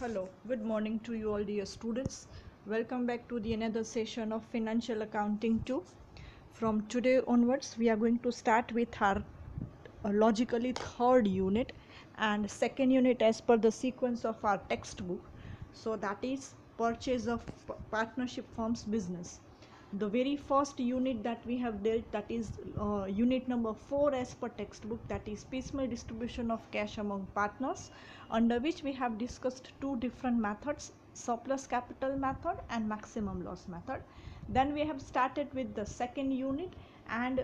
Hello, good morning to you all dear students. Welcome back to the another session of Financial Accounting 2. From today onwards we are going to start with our logically third unit and second unit as per the sequence of our textbook. So that is purchase of partnership firms business. The very first unit that we have dealt, that is unit number 4 as per textbook, that is piecemeal distribution of cash among partners, under which we have discussed two different methods, surplus capital method and maximum loss method. Then we have started with the second unit and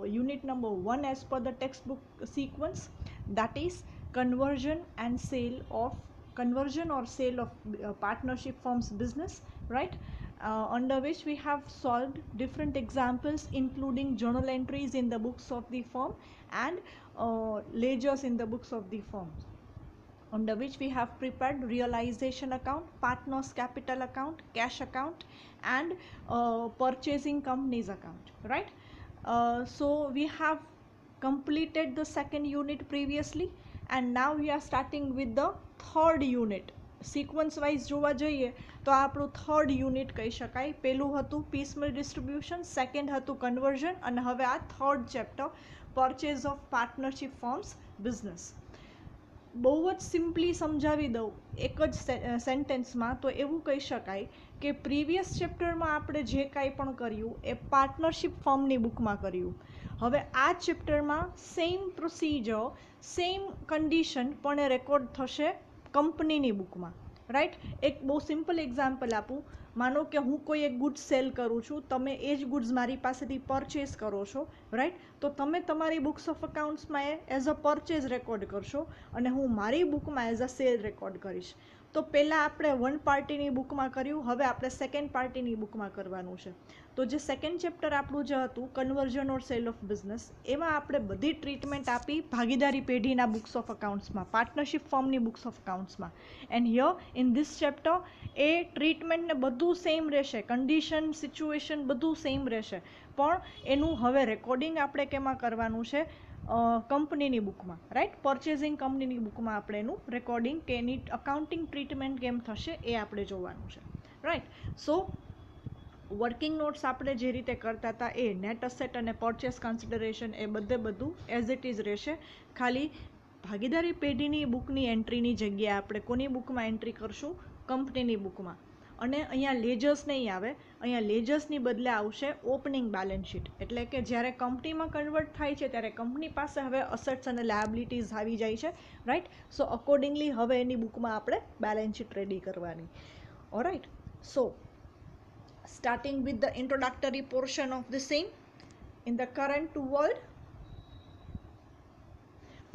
unit number 1 as per the textbook sequence, that is conversion or sale of partnership firms business, right? Under which we have solved different examples including journal entries in the books of the firm and ledgers in the books of the firm, under which we have prepared realization account, partners capital account, cash account and purchasing companies account, right? So we have completed the second unit previously and now we are starting with the third unit. Sequence wise જોવા જઈએ તો આપણું third unit કહી શકાય. પહેલું હતું પીસમેલ distribution, second હતું conversion અને હવે આ third chapter purchase of partnership firms business. બહુ જ સિમ્પલી સમજાવી દઉં એક જ સેન્ટેન્સમાં તો એવું કહી શકાય કે પ્રીવિયસ ચેપ્ટરમાં આપણે જે કાંઈ પણ કર્યું એ પાર્ટનરશિપ ફર્મની બુકમાં કર્યું. હવે આ ચેપ્ટરમાં સેમ પ્રોસિજર, સેમ કન્ડિશન પણ રેકોર્ડ થશે કંપનીની બુકમાં, રાઈટ? એક બહુ સિમ્પલ એક્ઝામ્પલ આપું. માનો કે હું કોઈ એક ગુડ્સ સેલ કરું છું, તમે એ જ ગુડ્સ મારી પાસેથી પરચેસ કરો છો, રાઈટ? તો તમે તમારી બુક્સ ઓફ અકાઉન્ટ્સમાં એઝ અ પરચેઝ રેકોર્ડ કરશો અને હું મારી બુકમાં એઝ અ સેલ રેકોર્ડ કરીશ. તો પહેલાં આપણે વન પાર્ટીની બુકમાં કર્યું, હવે આપણે સેકન્ડ પાર્ટીની બુકમાં કરવાનું છે. તો જે સેકન્ડ ચેપ્ટર આપણું જે હતું conversion or sale of business, એમાં આપણે બધી ટ્રીટમેન્ટ આપી ભાગીદારી પેઢીના બુક્સ ઓફ અકાઉન્ટ્સમાં, પાર્ટનરશિપ ફર્મની બુક્સ ઓફ અકાઉન્ટ્સમાં. And here in this chapter એ ટ્રીટમેન્ટને બધું સેમ રહેશે, કન્ડિશન, સિચ્યુએશન બધું સેમ રહેશે, પણ એનું હવે રેકોર્ડિંગ આપણે કેમાં કરવાનું છે? કંપનીની બુકમાં, રાઈટ? પરચેઝિંગ કંપનીની બુકમાં આપણે એનું રેકોર્ડિંગ કે એની અકાઉન્ટિંગ ટ્રીટમેન્ટ કેમ થશે એ આપણે જોવાનું છે, રાઈટ? સો વર્કિંગ નોટ્સ આપણે જે રીતે કરતા હતા એ નેટ અસેટ અને પરચેસ કન્સિડરેશન એ બધું એઝ ઇટ ઇઝ રહેશે. ખાલી ભાગીદારી પેઢીની બુકની એન્ટ્રીની જગ્યાએ આપણે કોની બુકમાં એન્ટ્રી કરશું? કંપનીની બુકમાં. અને અહીંયા લેજર્સ નહીં આવે, અહીંયા લેજર્સની બદલે આવશે ઓપનિંગ બેલેન્સ શીટ. એટલે કે જ્યારે કંપનીમાં કન્વર્ટ થાય છે ત્યારે કંપની પાસે હવે અસેટ્સ અને લાયબિલિટીઝ આવી જાય છે, રાઈટ? સો અકોર્ડિંગલી હવે એની બુકમાં આપણે બેલેન્સ શીટ રેડી કરવાની. Alright, so starting with the introductory portion of the same. In the current world,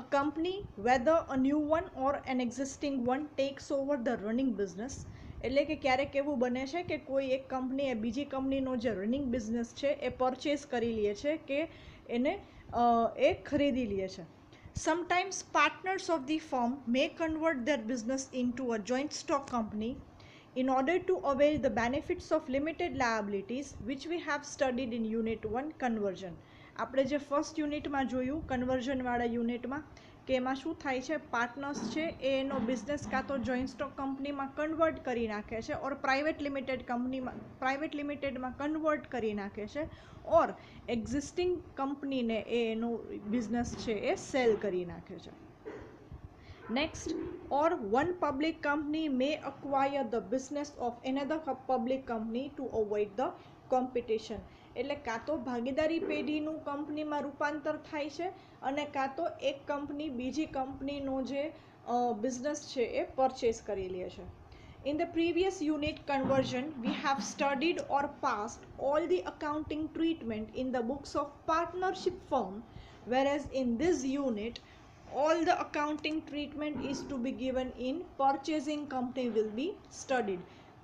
a company, whether a new one or an existing one, takes over the running business. એટલે કે ક્યારેક એવું બને છે કે કોઈ એક કંપની એ બીજી કંપનીનો જે રનિંગ બિઝનેસ છે એ પરચેસ કરી લે છે કે એને એ ખરીદી લે છે. Sometimes partners of the firm may convert their business into a joint stock company in order to avail the benefits of limited liabilities which we have studied in unit 1 conversion. આપણે જે ફર્સ્ટ યુનિટમાં જોયું કન્વર્ઝનવાળા યુનિટમાં કે એમાં શું થાય છે, પાર્ટનર્સ છે એ એનો બિઝનેસ કાં તો જોઈન્ટ સ્ટોક કંપનીમાં કન્વર્ટ કરી નાખે છે ઓર પ્રાઇવેટ લિમિટેડમાં કન્વર્ટ કરી નાખે છે ઓર એક્ઝિસ્ટિંગ કંપનીને એ એનો બિઝનેસ છે એ સેલ કરી નાખે છે. Next, or one public company may acquire the business of another public company to avoid the competition. એટલે કાં તો ભાગીદારી પેઢીનું કંપનીમાં રૂપાંતર થાય છે અને કાં તો એક કંપની બીજી કંપનીનો જે બિઝનેસ છે એ પરચેસ કરી લે છે. In the previous unit conversion, we have studied or passed all the accounting treatment in the books of partnership firm, whereas in this unit all the accounting treatment is to be given in purchasing company will be studied.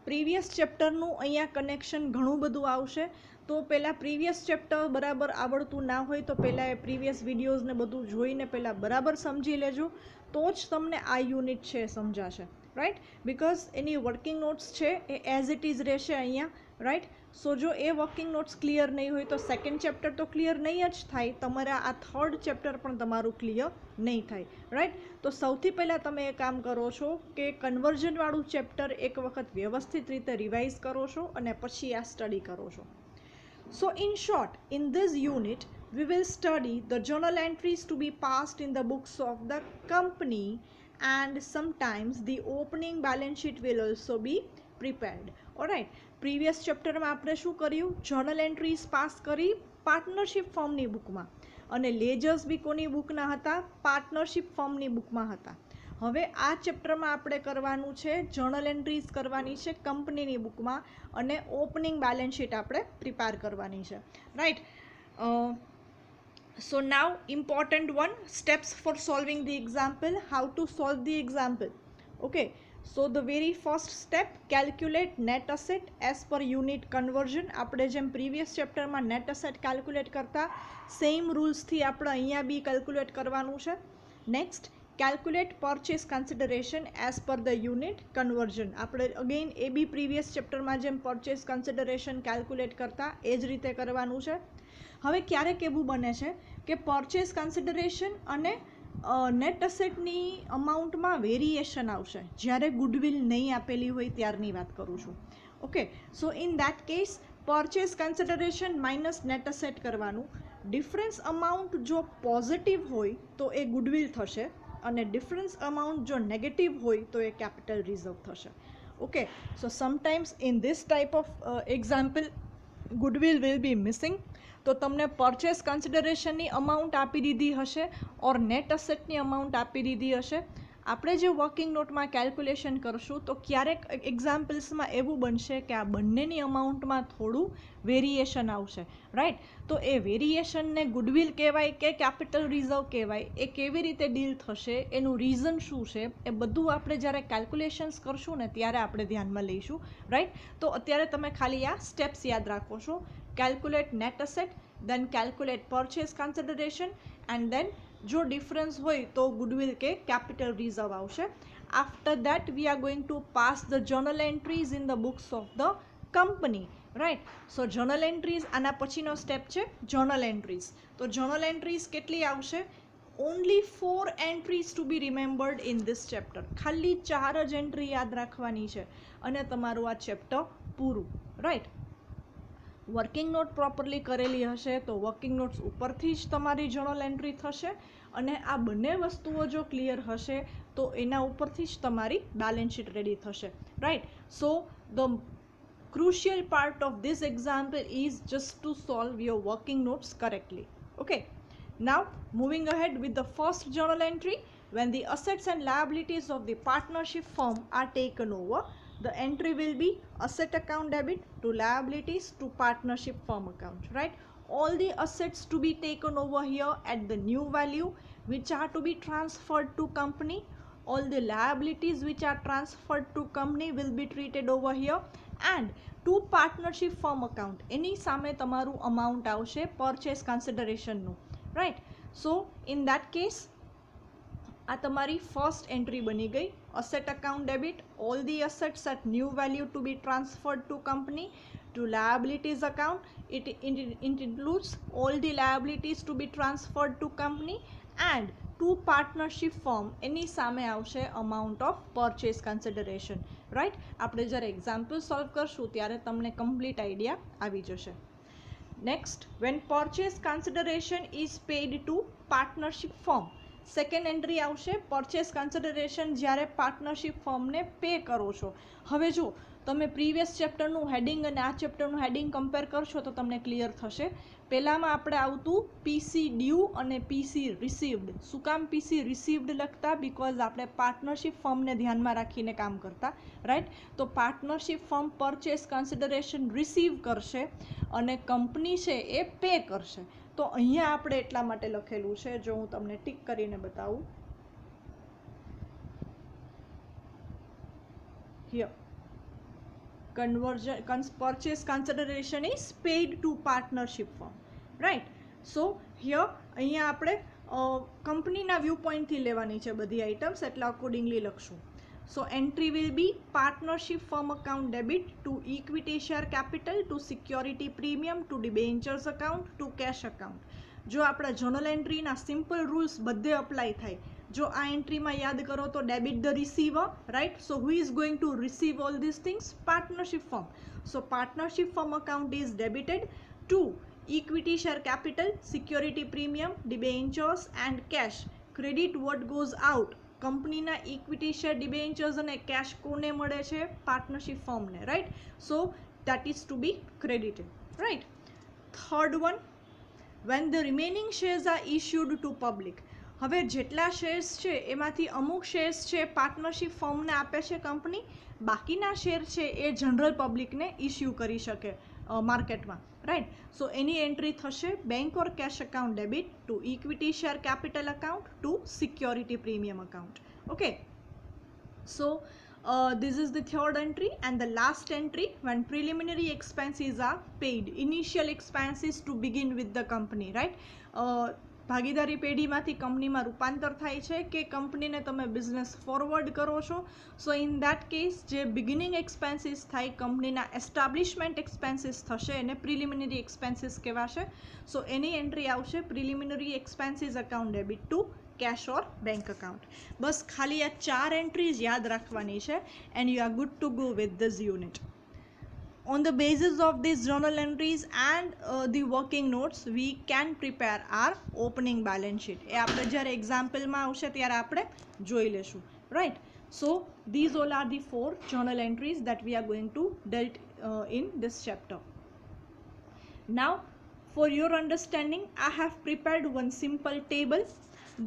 Previous ચેપ્ટરનું અહીંયા connection ઘણું બધું આવશે, તો પહેલાં previous chapter બરાબર આવડતું ના હોય તો પહેલાં એ પ્રીવિયસ વિડીયોઝને બધું જોઈને પહેલાં બરાબર સમજી લેજો, તો જ તમને આ યુનિટ છે સમજાશે, right. Because any working notes છે એ એઝ ઇટ ઇઝ રહેશે અહીંયા, રાઈટ. સો જો એ વર્કિંગ નોટ્સ ક્લિયર નહીં હોય તો સેકન્ડ ચેપ્ટર તો ક્લિયર નહીં જ થાય, તમારા આ થર્ડ ચેપ્ટર પણ તમારું ક્લિયર નહીં થાય, રાઈટ. તો સૌથી પહેલાં તમે એ કામ કરો છો કે કન્વર્ઝનવાળું ચેપ્ટર એક વખત વ્યવસ્થિત રીતે રિવાઇઝ કરો છો અને પછી આ સ્ટડી કરો છો. So in short, in this unit, we will study the journal entries to be passed in the books of the company, and sometimes the opening balance sheet will also be prepared. Alright, previous chapter માં આપણે શું કર્યું? journal entries pass કરી partnership ફર્મની બુકમાં, અને લેજર્સ બી કોની બુકના હતા? Partnership ફર્મની બુકમાં હતા. હવે આ ચેપ્ટરમાં આપણે કરવાનું છે જર્નલ એન્ટ્રીઝ કરવાની છે કંપનીની બુકમાં, અને ઓપનિંગ બેલેન્સ શીટ આપણે પ્રિપેર કરવાની છે, right. So now important one steps for solving the example. How to solve the example? Okay, so the very first step, calculate net asset as per unit conversion. આપણે જેમ previous ચેપ્ટરમાં net asset calculate કરતા same રૂલ્સથી આપણે અહીંયા બી calculate કરવાનું છે. Next, calculate purchase consideration as per the unit conversion. આપણે અગેન એ બી પ્રીવિયસ ચેપ્ટરમાં જેમ પરચેસ કન્સિડરેશન કેલ્ક્યુલેટ કરતા એ જ રીતે કરવાનું છે. હવે ક્યારેક એવું બને છે કે પરચેસ કન્સિડરેશન અને નેટ અસેટની અમાઉન્ટમાં વેરિએશન આવશે, જ્યારે ગુડવિલ નહીં આપેલી હોય ત્યારની વાત કરું છું. Okay, so in that case purchase consideration minus net asset કરવાનું. ડિફરન્સ અમાઉન્ટ જો પોઝિટિવ હોય તો એ ગુડવિલ થશે, અને ડિફરન્સ અમાઉન્ટ જો નેગેટિવ હોય તો એ કેપિટલ રિઝર્વ થશે. Okay, so sometimes in this type of example goodwill will be missing. તો તમને પરચેસ કન્સિડરેશનની અમાઉન્ટ આપી દીધી હશે ઓર નેટ અસેટની અમાઉન્ટ આપી દીધી હશે. આપણે જે વર્કિંગ નોટમાં કેલ્ક્યુલેશન કરશું તો ક્યારેક એક્ઝામ્પલ્સમાં એવું બનશે કે આ બંનેની અમાઉન્ટમાં થોડું વેરિએશન આવશે, રાઈટ. તો એ વેરિએશનને ગુડવિલ કહેવાય કે કેપિટલ રિઝર્વ કહેવાય, એ કેવી રીતે ડીલ થશે, એનું રીઝન શું છે, એ બધું આપણે જ્યારે કેલ્ક્યુલેશન્સ કરશું ને ત્યારે આપણે ધ્યાનમાં લઈશું, રાઈટ. તો અત્યારે તમે ખાલી આ સ્ટેપ્સ યાદ રાખો છો. Calculate net asset, then calculate purchase consideration, and then જો ડિફરન્સ હોય તો ગુડવિલ કે કેપિટલ રિઝર્વ આવશે. After that we are going to pass the journal entries in the books of the company, right. So journal entries આના પછીનો step છે journal entries. તો journal entries કેટલી આવશે? Only 4 entries to be remembered in this chapter. ખાલી 4 જ entry યાદ રાખવાની છે અને તમારું આ ચેપ્ટર પૂરું, રાઈટ. વર્કિંગ નોટ પ્રોપરલી કરેલી હશે તો વર્કિંગ નોટ્સ ઉપરથી જ તમારી જર્નલ એન્ટ્રી થશે, અને આ બંને વસ્તુઓ જો ક્લિયર હશે તો એના ઉપરથી જ તમારી બેલેન્સ શીટ રેડી થશે, right. So the crucial part of this example is just to solve your working notes correctly. Okay, now moving ahead with the first journal entry. When the assets and liabilities of the partnership firm are taken over, the entry will be asset account debit to liabilities to partnership firm account, right. All the assets to be taken over here at the new value which are to be transferred to company. All the liabilities which are transferred to company will be treated over here, and to partnership firm account એની સામે તમારું amount આવશે purchase consideration નું, right. So in that case આ તમારી first entry બની ગઈ. Asset account debit, all the assets at new value to be transferred to company. To liabilities account, it includes all the liabilities to be transferred to company, and to partnership firm એની સામે આવશે amount of purchase consideration, right. આપણે જ્યારે example solve કરશું ત્યારે તમને complete idea આવી જશે. Next, when purchase consideration is paid to partnership firm, second entry આવશે પરચેસ કન્સિડરેશન જ્યારે પાર્ટનરશિપ ફર્મને પે કરો છો. હવે જો તમે પ્રીવિયસ ચેપ્ટરનું હેડિંગ અને આ ચેપ્ટરનું હેડિંગ કમ્પેર કરશો તો તમને ક્લિયર થશે. પહેલાંમાં આપણે આવતું પીસી ડ્યુ અને પીસી રિસીવ્ડ. શું કામ પીસી રિસીવ્ડ લખતા? બિકોઝ આપણે પાર્ટનરશિપ ફર્મને ધ્યાનમાં રાખીને કામ કરતા, રાઈટ. તો partnership firm purchase consideration receive કરશે અને કંપની છે એ પે કરશે. તો અહીંયા આપણે એટલા માટે લખેલું છે, જો હું તમને ટીક કરીને બતાવું. Here purchase consideration is paid to partnership firm, right. So here અહીંયા આપણે કંપનીના વ્યૂ પોઈન્ટથી લેવાની છે બધી આઇટમ્સ, એટલે અકોર્ડિંગલી લખશું. So entry will be partnership firm account debit to equity share capital to security premium to debentures account to cash account. જો આપણા જર્નલ એન્ટ્રીના સિમ્પલ રૂલ્સ બધે અપ્લાય થાય. જો આ એન્ટ્રીમાં યાદ કરો તો debit the receiver, right? So who is going to receive all this things? Partnership firm. So partnership firm account is debited to equity share capital, security premium, debentures and cash. Credit what goes out. કંપનીના equity share, debentures અને cash કોને મળે છે? Partnership ફર્મને, right? So that is to be credited, right? Third one, when the remaining shares are issued to public. હવે જેટલા shares છે એમાંથી અમુક શેર્સ છે પાર્ટનરશિપ ફર્મને આપે છે કંપની, બાકીના શેર છે એ જનરલ પબ્લિકને ઇસ્યુ કરી શકે માર્કેટમાં, રાઈટ? સો એની એન્ટ્રી થશે bank or cash account debit to equity share capital account to security premium account. Okay, so this is the third entry, and the last entry, when preliminary expenses are paid, initial expenses to begin with the company, right? ભાગીદારી પેઢીમાંથી કંપનીમાં રૂપાંતર થાય છે કે કંપનીને તમે business forward કરો છો. સો ઇન દેટ કેસ જે બિગિનિંગ એક્સપેન્સીસ થાય, કંપનીના એસ્ટાબ્લિશમેન્ટ એક્સપેન્સીસ થશે, એને પ્રિલિમિનરી એક્સપેન્સીસ કહેવાશે. સો એની એન્ટ્રી આવશે preliminary expenses account debit to cash or bank account. બસ ખાલી આ 4 એન્ટ્રીઝ યાદ રાખવાની છે and you are good to go with this unit. On the basis of these journal entries and the working notes, we can prepare our opening balance sheet. એ આપણે જ્યારે એક્ઝામ્પલમાં આવશે ત્યારે આપણે જોઈ લેશું, right? So these all are the 4 journal entries that we are going to dealt in this chapter. Now for your understanding, I have prepared one simple table,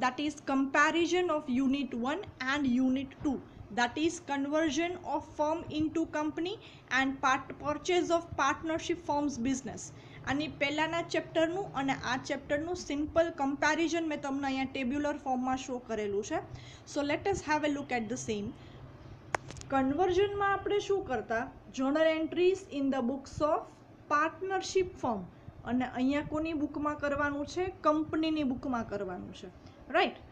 that is comparison of unit 1 and unit 2, that is conversion of firm into company and purchase of partnership firms business. આની પહેલાના ચેપ્ટરનું અને આ ચેપ્ટરનું simple comparison મેં તમને અહીંયા tabular ફોર્મમાં show કરેલું છે. So let us have a look at the same. કન્વર્ઝનમાં આપણે શું કરતા? Journal entries in the books of partnership firm, અને અહીંયા કોની બુકમાં કરવાનું છે? કંપનીની બુકમાં કરવાનું છે, રાઈટ?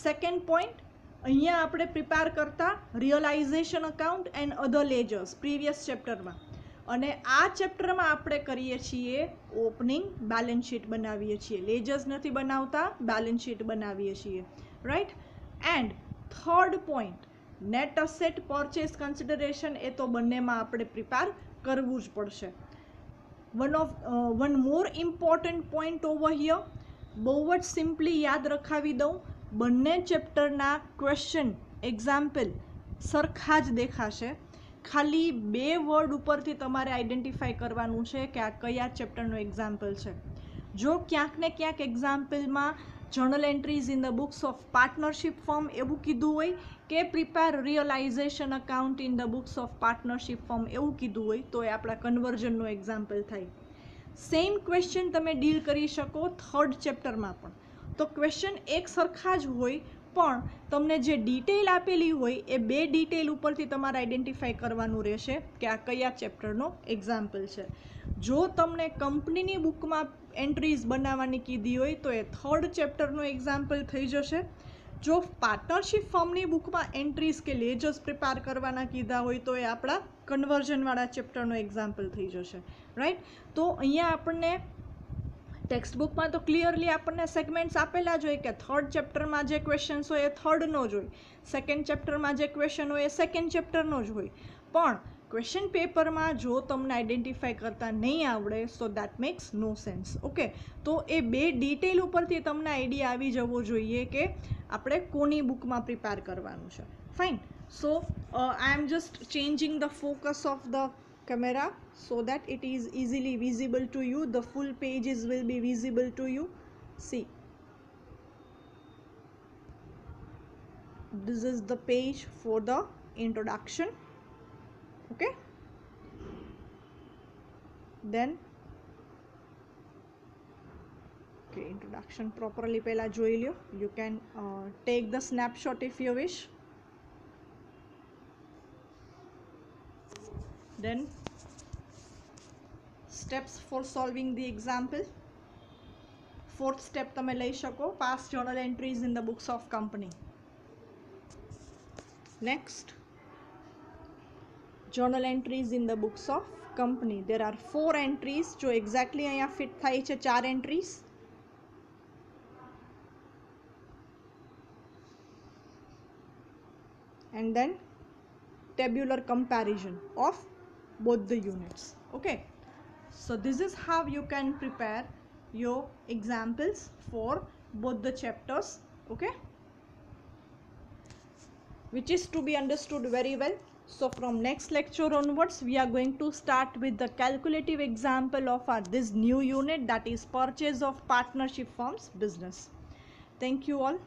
સેકન્ડ પોઈન્ટ, અહીંયા આપણે પ્રિપેર કરતા realisation account and other ledgers previous ચેપ્ટરમાં, અને આ ચેપ્ટરમાં આપણે કરીએ છીએ ઓપનિંગ બેલેન્સ શીટ બનાવીએ છીએ. લેજર્સ નથી બનાવતા, બેલેન્સ શીટ બનાવીએ છીએ, right? And third point, net asset purchase consideration, એ તો બંનેમાં આપણે પ્રિપેર કરવું જ પડશે. One more important point over here, બહુ જ સિમ્પલી યાદ રખાવી દઉં, બંને ચેપ્ટરના ક્વેશ્ચન એક્ઝામ્પલ સરખા જ દેખાશે. ખાલી 2 વર્ડ ઉપરથી તમારે આઈડેન્ટિફાઈ કરવાનું છે કે આ કયા ચેપ્ટરનું એક્ઝામ્પલ છે. જો ક્યાંક ને ક્યાંક એક્ઝામ્પલમાં journal entries in the books of partnership firm એવું કીધું હોય કે prepare realisation account in the books of partnership firm એવું કીધું હોય તો એ આપણા કન્વર્ઝનનું એક્ઝામ્પલ થાય. સેમ ક્વેશ્ચન તમે ડીલ કરી શકો થર્ડ ચેપ્ટરમાં પણ. તો ક્વેશ્ચન એક સરખા જ હોય, પણ તમને જે ડિટેલ આપેલી હોય એ 2 ડિટેલ ઉપરથી તમારે આઈડેન્ટિફાઈ કરવાનું રહેશે કે આ કયા ચેપ્ટરનો એક્ઝામ્પલ છે. જો તમને કંપનીની બુકમાં એન્ટ્રીઝ બનાવવાની કીધી હોય તો એ થર્ડ ચેપ્ટરનો એક્ઝામ્પલ થઈ જશે. જો પાર્ટનરશિપ ફર્મની બુકમાં એન્ટ્રીઝ કે લેજર્સ પ્રિપેર કરવાના કીધા હોય તો એ આપણા કન્વર્ઝનવાળા ચેપ્ટરનો એક્ઝામ્પલ થઈ જશે, રાઈટ? તો અહીંયા આપણને ટેક્સ્ટ બુકમાં તો ક્લિયરલી આપણને સેગમેન્ટ્સ આપેલા જ હોય કે થર્ડ ચેપ્ટરમાં જે ક્વેશ્ચન્સ હોય એ થર્ડનો જ હોય, સેકન્ડ ચેપ્ટરમાં જે ક્વેશ્ચન હોય એ સેકન્ડ ચેપ્ટરનો જ હોય. પણ ક્વેશ્ચન પેપરમાં જો તમને આઈડેન્ટિફાઈ કરતા નહીં આવડે so that makes no sense. Okay, તો એ 2 ડિટેલ ઉપરથી તમને આઈડિયા આવી જવો જોઈએ કે આપણે કોની બુકમાં પ્રિપેર કરવાનું છે. Fine. So I M just changing the focus of the camera so that it is easily visible to you. The full pages will be visible to you. See, this is the page for the introduction. Okay, then okay, introduction properly pehla જોઈ લ્યો. You can take the snapshot if you wish. Then steps for solving the example. fourth step તમે લઈ શકો, past journal entries in the books of company. Next, journal entries in the books of company. There are 4 entries जो exactly અહીંયા fit થાય છે, 4 entries. And then tabular comparison of both the units. Okay, so this is how you can prepare your examples for both the chapters, okay, which is to be understood very well. So from next lecture onwards, we are going to start with the calculative example of this new unit, that is purchase of partnership firms business. Thank you all.